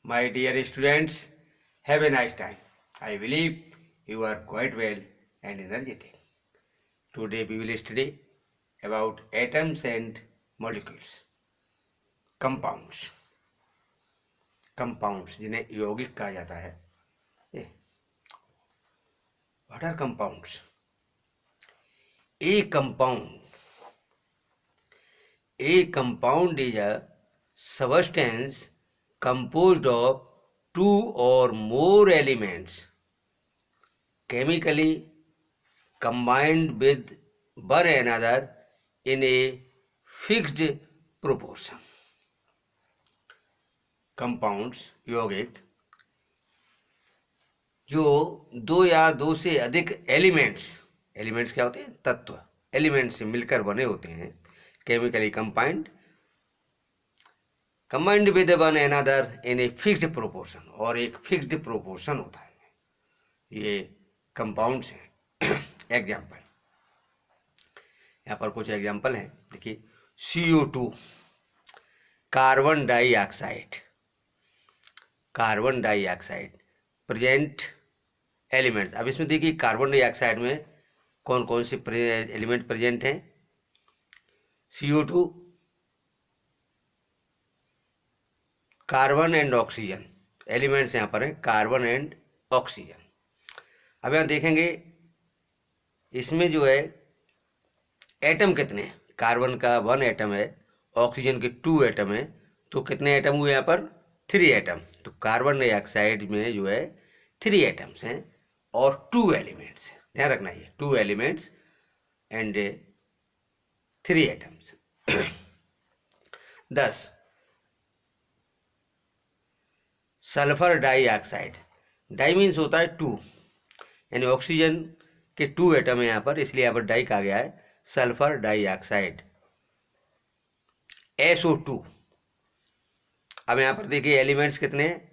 My dear students, have a nice time. I believe you are quite well and energetic. Today we will study about atoms and molecules. Compounds. Compounds जिन्हें यौगिक कहा जाता है. What are compounds? A compound is a substance composed of two or more elements chemically combined with one another in a fixed proportion. Compounds यौगिक जो दो या दो से अधिक एलिमेंट्स क्या होते हैं? तत्व. एलिमेंट्स से मिलकर बने होते हैं. Chemically combined with one another in a fixed proportion, और एक फिक्स्ड प्रोपोर्शन होता है. ये कंपाउंड्स हैं. एग्जाम्पल, यहाँ पर कुछ एग्जाम्पल हैं. देखिए, CO2 carbon dioxide present elements. अब इसमें देखिए कार्बन डाइऑक्साइड में कौन कौन से एलिमेंट प्रेजेंट हैं? CO2, carbon and oxygen. Elements यहाँ पर हैं कार्बन एंड ऑक्सीजन. अब यहाँ देखेंगे इसमें जो है एटम कितने हैं. कार्बन का 1 एटम है, ऑक्सीजन के 2 एटम है, तो कितने एटम हुए यहाँ पर? 3 एटम. तो कार्बन डाइऑक्साइड में जो है 3 एटम्स हैं और 2 एलिमेंट्स हैं. ध्यान रखना, ये 2 elements and 3 atoms. 10 sulphur dioxide. Di means होता है 2, यानी ऑक्सीजन के 2 एटम है यहाँ पर, इसलिए यहाँ पर डाई कहा गया है. Sulphur dioxide. SO2. अब यहाँ पर देखिए एलिमेंट्स कितने हैं?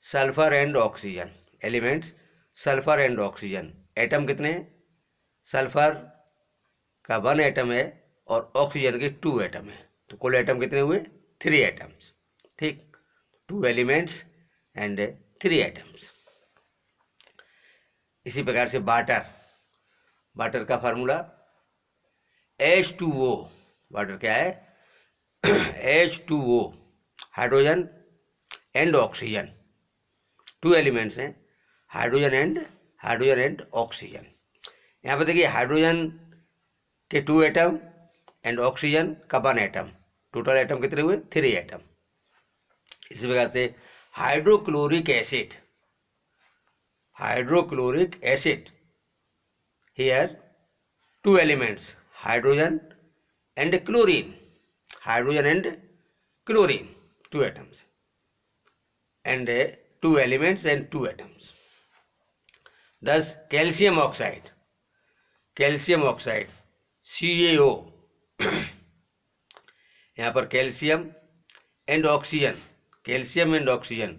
Sulphur and oxygen. Elements sulphur and oxygen. Atom कितने हैं? सल्फर का 1 एटम है और ऑक्सीजन के 2 एटम है, तो कुल एटम कितने हुए? 3 एटम्स. ठीक, 2 एलिमेंट्स एंड 3 एटम्स. इसी प्रकार से वाटर का फार्मूला H2O. वाटर क्या है? H2O, hydrogen and oxygen. 2 elements हैं, हाइड्रोजन एंड ऑक्सीजन. यहाँ पर देखिए हाइड्रोजन के 2 एटम एंड ऑक्सीजन का 1 एटम. टोटल एटम कितने हुए? 3 एटम. इसी प्रकार से hydrochloric acid. Here 2 elements, hydrogen and chlorine. 2 atoms and 2 elements and 2 atoms. 10 calcium oxide. CaO. यहाँ पर calcium and oxygen.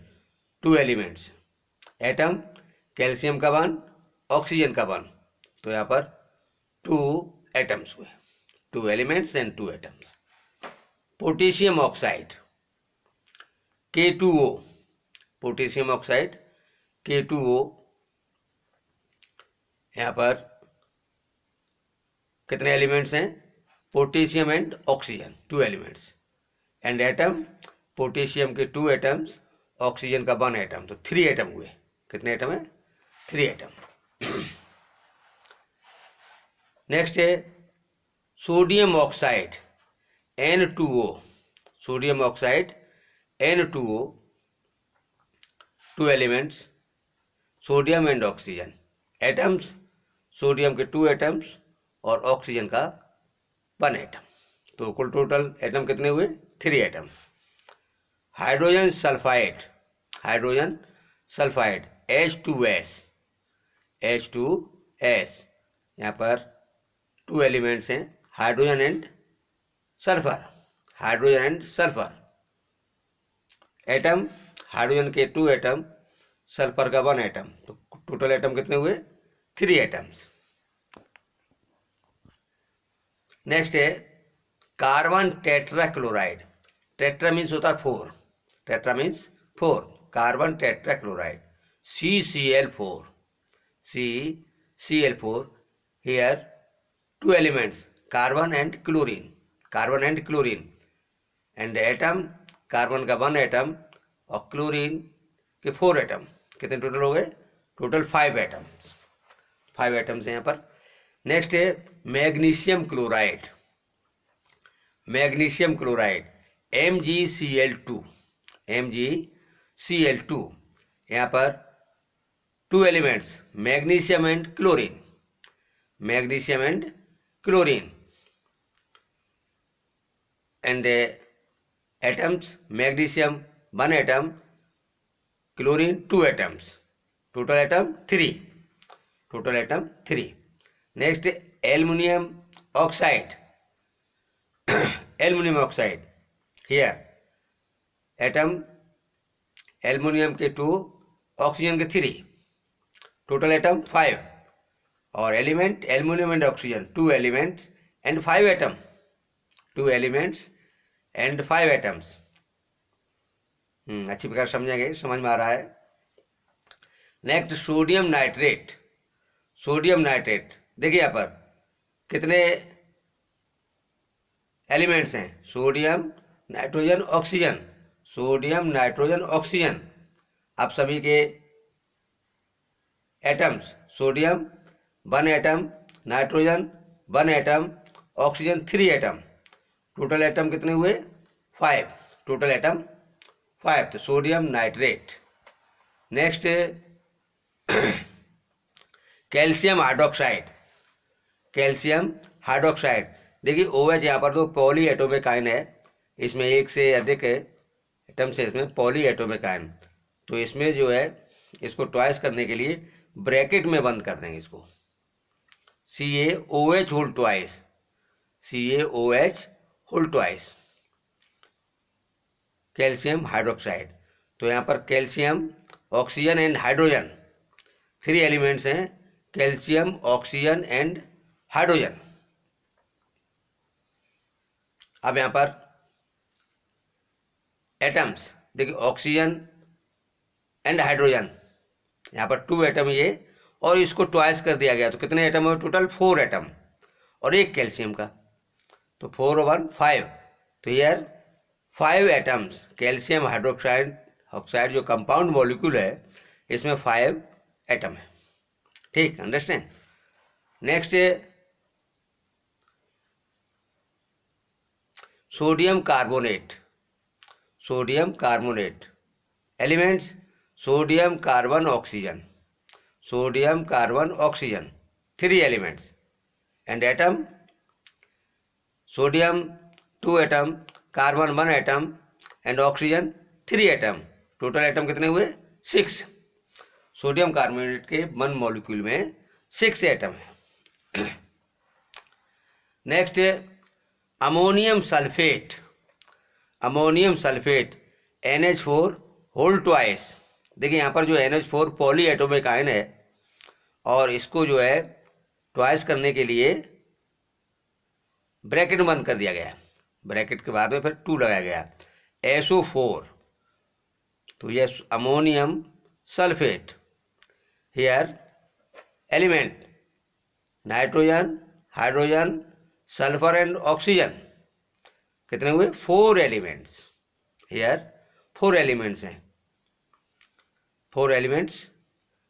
2 elements. Atom calcium का 1, ऑक्सीजन का 1, तो यहाँ पर 2 एटम्स हुए. 2 elements and 2 atoms. Potassium oxide K2O. Potassium oxide K2O. यहाँ पर कितने एलिमेंट्स हैं? Potassium and oxygen, 2 elements. And atom potassium के 2 एटम्स, ऑक्सीजन का 1 एटम, तो 3 एटम हुए. कितने एटम है? 3 एटम. नेक्स्ट है sodium oxide N2O. Sodium oxide N2O. 2 elements, sodium and oxygen. Atoms sodium के 2 एटम्स और ऑक्सीजन का 1 एटम, तो कुल टोटल एटम कितने हुए? 3 एटम. Hydrogen sulphide H2S. यहाँ पर 2 एलिमेंट्स हैं, hydrogen and sulphur. Atom hydrogen के 2 एटम, सल्फर का 1 एटम, तो टोटल एटम कितने हुए? 3 एटम्स. नेक्स्ट है कार्बन टेट्राक्लोराइड. टेट्रा मीन्स होता है 4. 4 carbon tetrachloride CCl4 CCl4 here two elements carbon and chlorine and atom carbon का 1 एटम और क्लोरीन के 4 एटम, कितने टोटल हो गए? टोटल 5 एटम्स, 5 एटम्स हैं यहाँ पर। नेक्स्ट है मैग्नीशियम क्लोराइड MgCl2 यहाँ पर 2 elements magnesium and chlorine and atoms magnesium 1 atom, chlorine 2 atoms, total atom 3। Next aluminium oxide here atom aluminium के 2, ऑक्सीजन के 3, टोटल एटम 5 और element aluminium and oxygen 2 elements and 5 atom, 2 elements and 5 atoms. अच्छी प्रकार समझेंगे, समझ में आ रहा है। नेक्स्ट सोडियम नाइट्रेट देखिए यहाँ पर कितने एलिमेंट्स हैं? Sodium nitrogen oxygen. आप सभी के atoms sodium 1 atom, nitrogen 1 atom, oxygen 3 atom, total atom कितने हुए? 5, टोटल एटम 5, तो sodium nitrate. Next calcium hydroxide देखिए OH यहाँ पर तो पॉली एटोमिक आयन है, इसमें एक से अधिक एटम्स है, इसमें पॉली एटोमिक आयन, तो इसमें जो है इसको ट्वाइस करने के लिए ब्रैकेट में बंद कर देंगे इसको, CaOH whole twice calcium hydroxide. तो यहाँ पर calcium, oxygen and hydrogen 3 elements हैं, कैल्शियम, ऑक्सीजन एंड हाइड्रोजन। अब यहाँ पर एटम्स देखिए ऑक्सीजन एंड हाइड्रोजन, यहाँ पर 2 एटम ये, और इसको ट्वाइस कर दिया गया, तो कितने एटम है? टोटल 4 एटम और एक कैल्शियम का, तो 4 और 1 5, तो यार 5 एटम्स कैल्शियम हाइड्रोक्साइड जो कंपाउंड मॉलिक्यूल है इसमें 5 एटम है। ठीक, understand. Next sodium carbonate elements sodium carbon oxygen 3 elements and atom sodium 2 atom, carbon 1 atom and oxygen 3 atom, total atom कितने हुए? 6। सोडियम कार्बोनेट के 1 मॉलिक्यूल में 6 एटम है। Next ammonium sulphate NH4 whole twice. देखिए यहाँ पर जो NH4 पॉली एटोमिक आयन है और इसको जो है ट्वाइस करने के लिए ब्रैकेट बंद कर दिया गया, ब्रैकेट के बाद में फिर 2 लगाया गया, SO4, तो ये ammonium sulphate here element nitrogen, hydrogen, sulphur and oxygen, कितने हुए? 4 एलिमेंट्स हियर, 4 एलिमेंट्स हैं, 4 एलिमेंट्स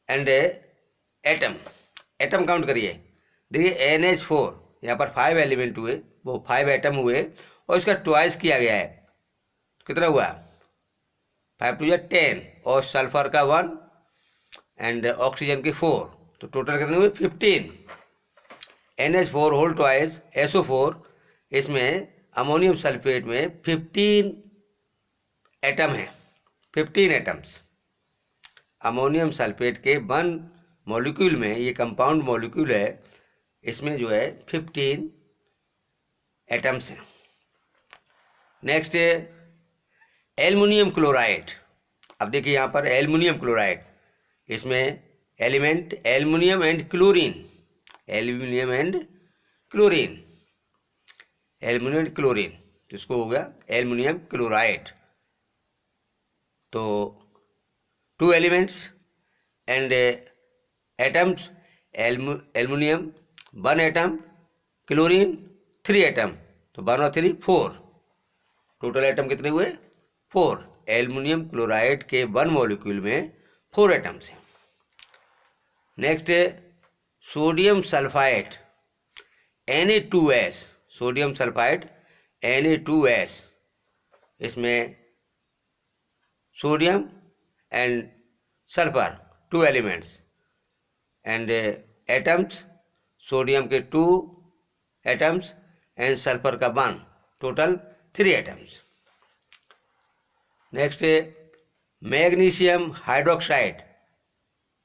एंड एटम काउंट करिए। देखिए NH4 यहाँ पर 5 एलिमेंट हुए, वो 5 एटम हुए और इसका ट्वाइस किया गया है, कितना हुआ? 5 2 10 और सल्फर का 1 एंड ऑक्सीजन के 4, तो टोटल कितने हुए? 15। NH4 होल ट्वाइस SO4, इसमें अमोनियम सल्फेट में 15 एटम है, 15 एटम्स। अमोनियम सल्फेट के 1 मॉलिक्यूल में, ये कंपाउंड मॉलिक्यूल है, इसमें जो है 15 एटम्स हैं। Next aluminium chloride. अब देखिए यहाँ पर एल्युमिनियम क्लोराइड, इसमें एलिमेंट एल्युमिनियम एंड क्लोरीन, तो इसको हो गया एल्युमिनियम क्लोराइड। तो 2 elements, and atoms, aluminium 1 atom, chlorine 3 atom, तो 1 और 3 4, टोटल एटम कितने हुए 4। एल्युमिनियम क्लोराइड के 1 मॉलिक्यूल में 4 एटम्स हैं। नेक्स्ट है sodium sulphide Na2S, sodium sulphide Na2S, इसमें sodium and sulphur 2 elements, and atoms, sodium के 2 एटम्स एंड सल्फर का 1, टोटल 3 एटम्स। नेक्स्ट है magnesium hydroxide,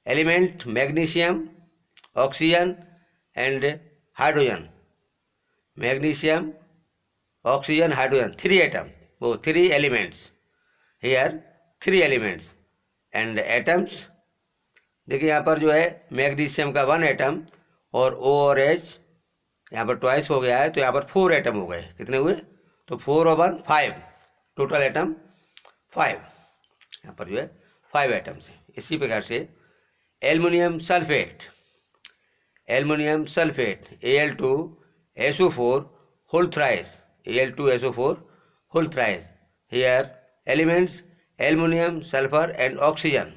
element magnesium, oxygen and hydrogen, magnesium, oxygen, hydrogen, 3 atom, वो 3 elements, here 3 elements and atoms. देखिए यहाँ पर जो है मैग्नीशियम का 1 एटम और O और H यहाँ पर ट्वाइस हो गया है, तो यहाँ पर 4 एटम हो गए। कितने हुए, तो 4 और 1 5, टोटल एटम 5, यहाँ पर जो है 5 एटम्स हैं। इसी प्रकार से aluminium sulphate, aluminium sulphate Al2SO4 whole thrice, Al2SO4 whole thrice, here elements aluminium, sulphur and oxygen,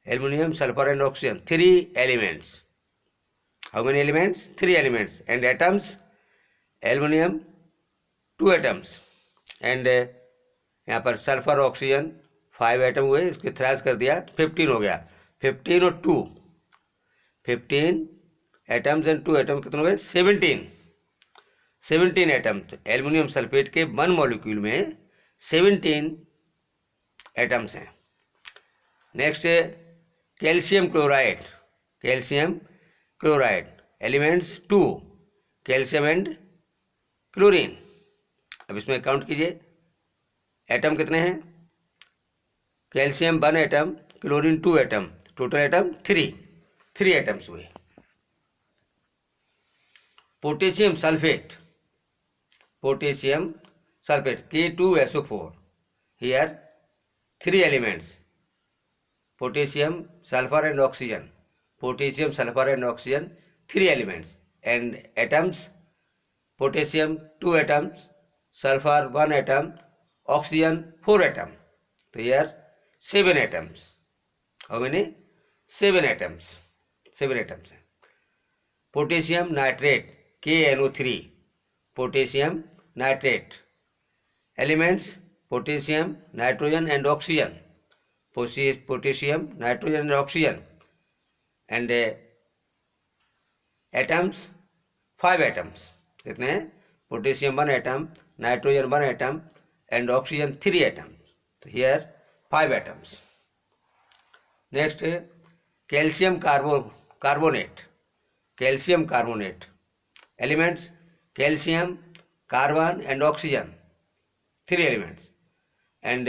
aluminium, sulphur and oxygen, 3 elements. How many elements? 3 elements. And atoms, aluminium 2 atoms, and यहाँ पर sulphur, oxygen 5 atom हुए, इसके thrice कर दिया 15 हो गया। 15 और 2, 15 atoms and 2 atom, कितने हो गए 17 एटम। तो एल्युमिनियम सल्फेट के 1 मॉलिक्यूल में 17 एटम्स हैं। नेक्स्ट है calcium chloride, calcium chloride, elements 2, calcium and chlorine. अब इसमें काउंट कीजिए एटम कितने हैं, calcium 1 atom, chlorine 2 atom, total atom 3 atoms हुए। Potassium sulphate, potassium sulphate K2SO4, here 3 elements, potassium, sulphur and oxygen, potassium, sulfur and oxygen, 3 elements, and atoms, potassium 2 atoms, sulfur 1 atom, oxygen 4 atom. So here 7 atoms. How many? 7 atoms. 7 atoms. Potassium nitrate KNO3, potassium nitrate, elements potassium, nitrogen and oxygen, potassium, nitrogen and oxygen, and atoms 5 atoms. कितने हैं, potassium 1 atom, nitrogen 1 atom and oxygen 3 atom, तो here 5 atoms. Next calcium carbonate, calcium carbonate, elements calcium, carbon and oxygen, 3 elements, and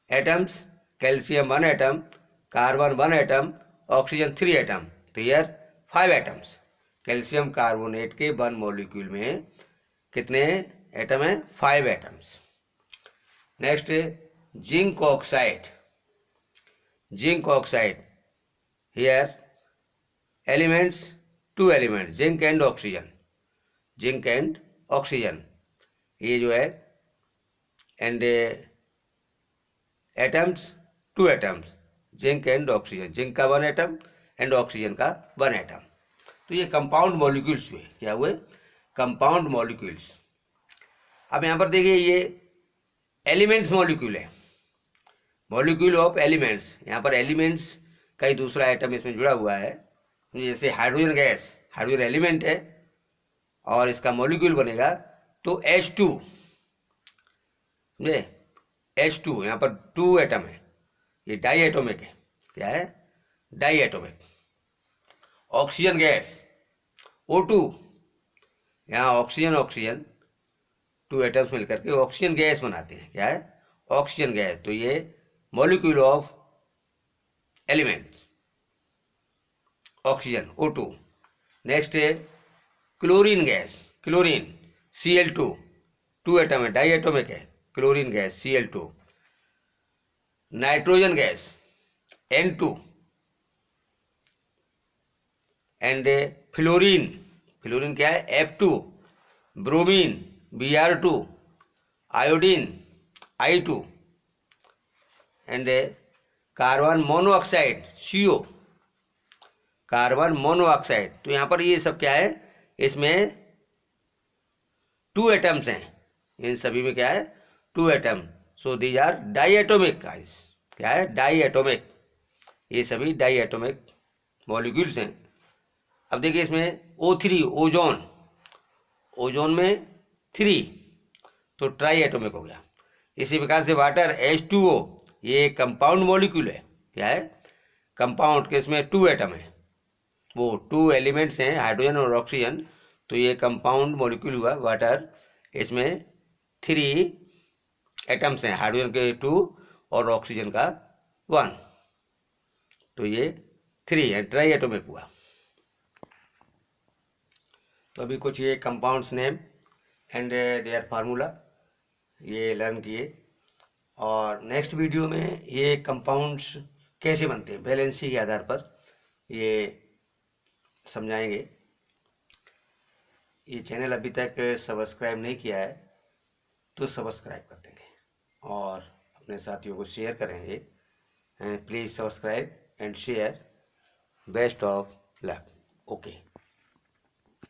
atoms calcium 1 atom, carbon 1 atom, oxygen 3 atom, तो here 5 atoms. Calcium carbonate के 1 molecule में कितने atom हैं, 5 atoms. Next zinc oxide, zinc oxide, here elements 2 elements, zinc and oxygen, zinc and oxygen, ये जो है, and atoms 2 atoms, zinc and oxygen, zinc का 1 atom and oxygen का 1 atom. तो ये कंपाउंड मॉलिक्यूल्स हुए, क्या हुए, कंपाउंड मॉलिक्यूल्स। अब यहाँ पर देखिए ये एलिमेंट्स मॉलिक्यूल है, मॉलिक्यूल ऑफ एलिमेंट्स। यहाँ पर एलिमेंट्स का ही दूसरा आइटम इसमें जुड़ा हुआ है, जैसे हाइड्रोजन गैस, हाइड्रोजन एलिमेंट है और इसका मॉलिक्यूल बनेगा तो H2, H2, यहाँ पर 2 एटम है, ये डाई एटोमिक है, क्या है, di atomic. Oxygen gas O2, यहाँ ऑक्सीजन ऑक्सीजन 2 एटम्स मिलकर के ऑक्सीजन गैस बनाते हैं, क्या है, ऑक्सीजन गैस। तो ये molecule of elements oxygen O2। Next है chlorine gas, chlorine Cl2, 2 atom है, डाई एटोमिक है, chlorine gas Cl2। Nitrogen gas N2 and fluorine, fluorine क्या है F2, bromine Br2, iodine I2 and carbon monoxide CO, carbon monoxide. तो यहाँ पर ये सब क्या है, इसमें 2 एटम्स हैं, इन सभी में क्या है 2 atom. So these are di atomic guys, क्या है डाई एटोमिक, ये सभी डाई एटोमिक मॉलिक्यूल्स हैं। अब देखिए इसमें O3 ओजोन, ओजोन में 3 तो ट्राई एटोमिक हो गया। इसी प्रकार से वाटर H2O, ये कंपाउंड मॉलिक्यूल है, क्या है कंपाउंड के, इसमें 2 एटम है, वो 2 एलिमेंट्स हैं हाइड्रोजन और ऑक्सीजन, तो ये कंपाउंड मॉलिक्यूल हुआ वाटर। इसमें 3 एटम्स हैं, हाइड्रोजन के 2 और ऑक्सीजन का 1, तो ये 3 है, ट्राई एटोमिक हुआ। तो अभी कुछ ये compounds name and their formula ये लर्न किए, और नेक्स्ट वीडियो में ये कंपाउंड्स कैसे बनते हैं वैलेंसी के आधार पर ये समझाएंगे। ये चैनल अभी तक सब्सक्राइब नहीं किया है तो सब्सक्राइब कर देंगे और अपने साथियों को शेयर करेंगे। Please subscribe and share. Best of luck. Okay.